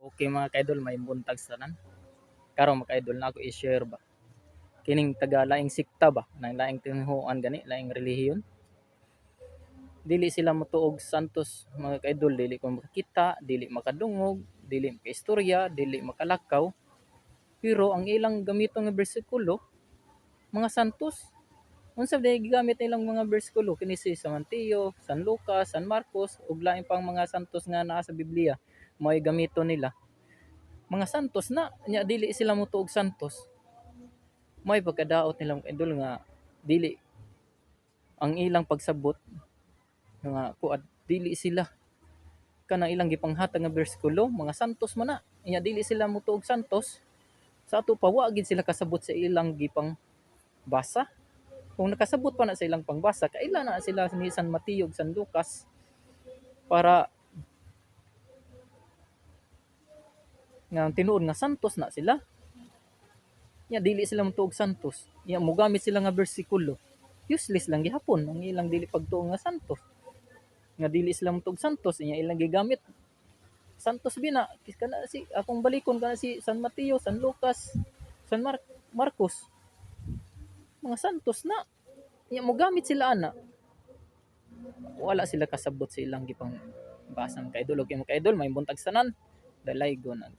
Okay mga kaidol, may buntag sa tanan. Karon mga kaidol na ako i-share ba. Kining taga laing sikta ba, nang laing tinhuan gani, laing relihiyon. Dili sila motuog santos mga kaidol, dili ko makita, dili makadungog, dili makaistorya, dili makalakaw. Pero ang ilang gamitong nga bersikulo, mga santos. Unsa day gigamit nilang mga bersikulo kini si San Mateo, San Lucas, San Marcos ug lain pang mga santos nga naa sa Biblia. Mao'y gamiton nila mga santos na nya dili sila motuog santos. May pagkadaot nilang idol nga dili ang ilang pagsabot nga kuad dili sila kanang ilang gipanghatag nga bersikulo mga santos man na nya dili sila motuog santos. Sa ato pa wa gid sila kasabot sa ilang gipang basa. Kung nakasabot pa na sa ilang pangbasa kaila na sila ni San Mateo ug San Lucas para nga tinuod nga santos na sila. Nya dili sila motuog santos. Nya mogamit sila nga bersikulo. Useless lang gihapon ang ilang dili pagtuo nga santos. Nga dili sila motuog santos nya ilang gigamit. Santos bina kana si akong balikon kana si San Mateo, San Lucas, Marcos. Mga santos na. Nya mogamit sila ana. Wala sila kasabot sa ilang gipang basang kaidol. Okay mo kaidol, may buntag sanan. Dalay go na.